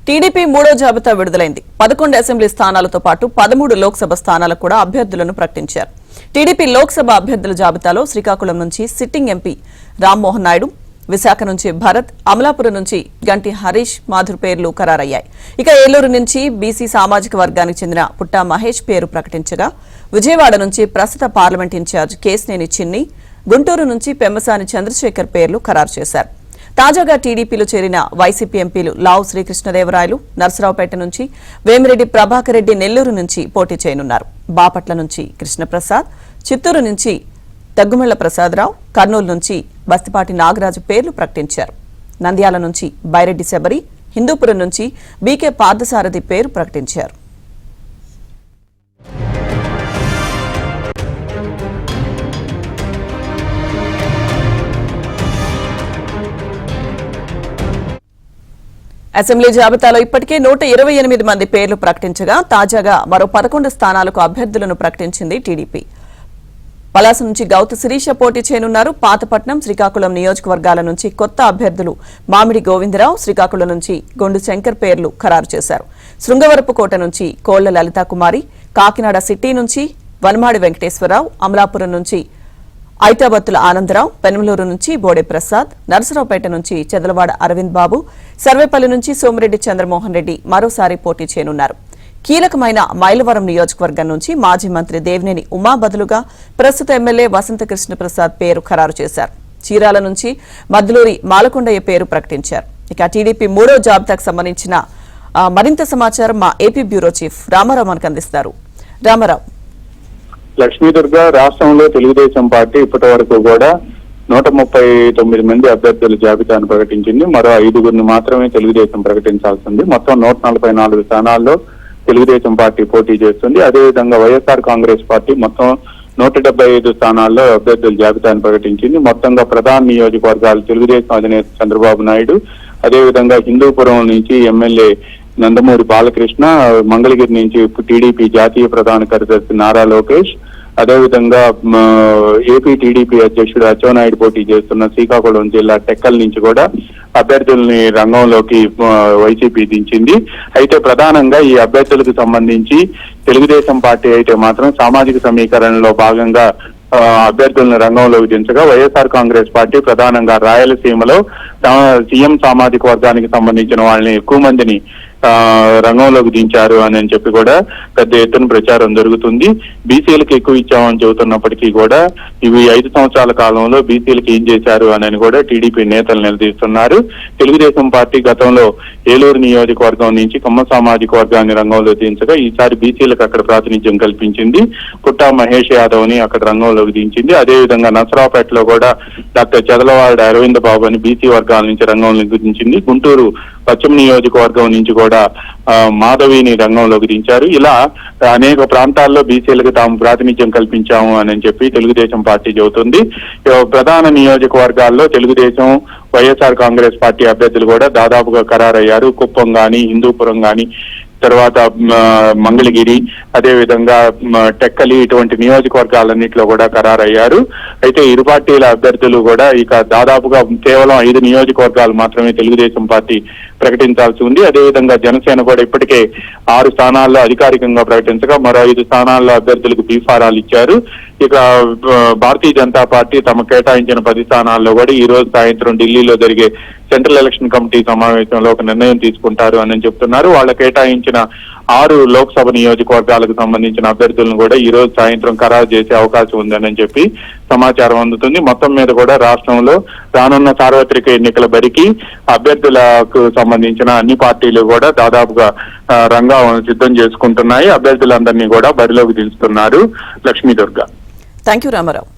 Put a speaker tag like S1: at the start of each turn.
S1: TDP మూడో జాబితా విడుదలైంది. 11 అసెంబ్లీ స్థానాలతో పాటు 13 లోక్సభ స్థానాలకు కూడా అభ్యర్థులను ప్రకటించారు. టీడీపీ లోక్సభ అభ్యర్థుల జాబితాలో శ్రీకాకుళం నుంచి సిట్టింగ్ ఎంపీ రామ్మోహన్ నాయుడు, విశాఖ నుంచి భరత్, అమలాపురం నుంచి గంటి హరీష్ మాధుర్ పేర్లు ఖరారయ్యాయి. ఇక ఏలూరు నుంచి బీసీ సామాజిక వర్గానికి చెందిన పుట్టా మహేష్ పేరు ప్రకటించగా, విజయవాడ నుంచి ప్రస్తుత పార్లమెంట్ ఇన్ఛార్జ్ కేశినేని చిన్ని, గుంటూరు నుంచి పెమ్మసాని చంద్రశేఖర్ పేర్లు ఖరారు చేశారు. తాజాగా టీడీపీలో చేరిన వైసీపీ ఎంపీలు లావు శ్రీకృష్ణదేవరాయలు నర్సరావుపేట నుంచి, వేమిరెడ్డి ప్రభాకర్ రెడ్డి నెల్లూరు నుంచి పోటీ చేయనున్నారు. బాపట్ల నుంచి కృష్ణప్రసాద్, చిత్తూరు నుంచి దగ్గుమళ్ల ప్రసాదరావు, కర్నూలు నుంచి బస్తిపాటి నాగరాజు పేర్లు ప్రకటించారు. నంద్యాల నుంచి బైరెడ్డి శబరి, హిందూపురం నుంచి బీకే పార్థసారథి పేరు ప్రకటించారు. అసెంబ్లీ జాబితాలో ఇప్పటికే 128 మంది పేర్లు ప్రకటించగా, తాజాగా మరో 11 స్థానాలకు అభ్యర్థులను ప్రకటించింది టీడీపీ. పలాస నుంచి గౌతు శిరీష పోటీ చేయనున్నారు. పాతపట్నం, శ్రీకాకుళం నియోజకవర్గాల నుంచి కొత్త అభ్యర్థులు మామిడి గోవిందరావు, శ్రీకాకుళం నుంచి గొండు శంకర్ పేర్లు ఖరారు చేశారు. శృంగవరపుకోట నుంచి కోళ్ల లలితా కుమారి, కాకినాడ సిటీ నుంచి వనమాడి వెంకటేశ్వరరావు, అమలాపురం నుంచి ఐతాబత్తుల ఆనందరావు, పెనమలూరు నుంచి బోడే ప్రసాద్, నర్సరావుపేట నుంచి చెదలవాడ అరవింద్ బాబు, సర్వేపల్లి నుంచి సోమిరెడ్డి చంద్రమోహన్ రెడ్డి మరోసారి పోటీ చేయనున్నారు. కీలకమైన మైలవరం నియోజకవర్గం నుంచి మాజీ మంత్రి దేవినేని ఉమా బదులుగా ప్రస్తుత ఎమ్మెల్యే వసంత కృష్ణ ప్రసాద్ పేరు ఖరారు చేశారు. చీరాల నుంచి మద్దులూరి మాలకొండయ్య పేరు ప్రకటించారు. ఇక టీడీపీ మూడో జాబితాకు సంబంధించిన మరింత సమాచారం మా ఏపీ బ్యూరో చీఫ్ రామారావు మనకు అందిస్తారు. రామారావు.
S2: లక్ష్మీదుర్గ, రాష్ట్రంలో తెలుగుదేశం పార్టీ ఇప్పటి వరకు కూడా 139 మంది అభ్యర్థుల జాబితాను ప్రకటించింది. మరో 5గురిని మాత్రమే తెలుగుదేశం ప్రకటించాల్సింది. మొత్తం 144 స్థానాల్లో తెలుగుదేశం పార్టీ పోటీ చేస్తుంది. అదేవిధంగా వైఎస్ఆర్ కాంగ్రెస్ పార్టీ మొత్తం 175 స్థానాల్లో అభ్యర్థుల జాబితాను ప్రకటించింది. మొత్తంగా ప్రధాన నియోజకవర్గాలు తెలుగుదేశం అధినేత చంద్రబాబు నాయుడు, అదేవిధంగా హిందూపురం నుంచి ఎమ్మెల్యే నందమూరి బాలకృష్ణ, మంగళగిరి నుంచి టీడీపీ జాతీయ ప్రధాన కార్యదర్శి నారా లోకేష్, అదేవిధంగా ఏపీ టీడీపీ అధ్యక్షుడు అచ్చెన్నాయుడు పోటీ చేస్తున్న శ్రీకాకుళం జిల్లా టెక్కల్ నుంచి కూడా అభ్యర్థుల్ని రంగంలోకి వైసీపీ దించింది. అయితే ప్రధానంగా ఈ అభ్యర్థులకు సంబంధించి తెలుగుదేశం పార్టీ అయితే మాత్రం సామాజిక సమీకరణలో భాగంగా అభ్యర్థులను రంగంలోకి దించగా, వైఎస్ఆర్ కాంగ్రెస్ పార్టీ ప్రధానంగా రాయలసీమలో సీఎం సామాజిక వర్గానికి సంబంధించిన వాళ్ళని ఎక్కువ మందిని రంగంలోకి దించారు అని చెప్పి కూడా పెద్ద ఎత్తున ప్రచారం జరుగుతుంది. బీసీలకు ఎక్కువ ఇచ్చామని చెబుతున్నప్పటికీ కూడా ఇవి 5 సంవత్సరాల కాలంలో బీసీలకు ఏం చేశారు అని కూడా టీడీపీ నేతలు నిలదీస్తున్నారు. తెలుగుదేశం పార్టీ గతంలో ఏలూరు నియోజకవర్గం నుంచి కమ్మ సామాజిక వర్గాన్ని రంగంలో దించగా ఈసారి బీసీలకు అక్కడ ప్రాతినిధ్యం కల్పించింది. పుట్టా మహేష్ యాదవ్ ని అక్కడ రంగంలోకి దించింది. అదేవిధంగా నర్సరావుపేటలో కూడా డాక్టర్ చెదలవాడ అరవింద్ బాబు అని బీసీ వర్గాల నుంచి రంగంలోకి దించింది. గుంటూరు పశ్చిమ నియోజకవర్గం నుంచి కూడా మాధవిని రంగంలోకి దించారు. ఇలా అనేక ప్రాంతాల్లో బీసీలకు తాము ప్రాతినిధ్యం కల్పించాము అని చెప్పి తెలుగుదేశం పార్టీ చెబుతుంది. ప్రధాన నియోజకవర్గాల్లో తెలుగుదేశం, వైఎస్ఆర్ కాంగ్రెస్ పార్టీ అభ్యర్థులు కూడా దాదాపుగా ఖరారయ్యారు. కుప్పం గాని, హిందూపురం గాని, తర్వాత మంగళగిరి, అదేవిధంగా టెక్కలి, ఇటువంటి నియోజకవర్గాలన్నింటిలో కూడా ఖరారయ్యారు. అయితే ఇరు పార్టీల అభ్యర్థులు కూడా ఇక దాదాపుగా కేవలం 5 నియోజకవర్గాలు మాత్రమే తెలుగుదేశం పార్టీ ప్రకటించాల్సి ఉంది. అదేవిధంగా జనసేన కూడా ఇప్పటికే 6 స్థానాల్లో అధికారికంగా ప్రకటించగా మరో 5 స్థానాల్లో అభ్యర్థులకు బీఫారాలు ఇచ్చారు. ఇక భారతీయ జనతా పార్టీ తమ కేటాయించిన 10 స్థానాల్లో కూడా ఈ రోజు సాయంత్రం ఢిల్లీలో జరిగే సెంట్రల్ ఎలక్షన్ కమిటీ సమావేశంలో ఒక నిర్ణయం తీసుకుంటారు అని చెప్తున్నారు. వాళ్ళ కేటాయించిన 6 లోక్సభ నియోజకవర్గాలకు సంబంధించిన అభ్యర్థులను కూడా ఈ రోజు సాయంత్రం ఖరారు చేసే అవకాశం ఉందని చెప్పి సమాచారం అందుతుంది. మొత్తం మీద కూడా రాష్ట్రంలో రానున్న సార్వత్రిక ఎన్నికల బరికి అభ్యర్థులకు సంబంధించిన అన్ని పార్టీలు కూడా దాదాపుగా రంగం సిద్ధం చేసుకుంటున్నాయి. అభ్యర్థులందరినీ కూడా బరిలోకి దించుతున్నారు. లక్ష్మీదుర్గ.
S1: Thank you Ramarao.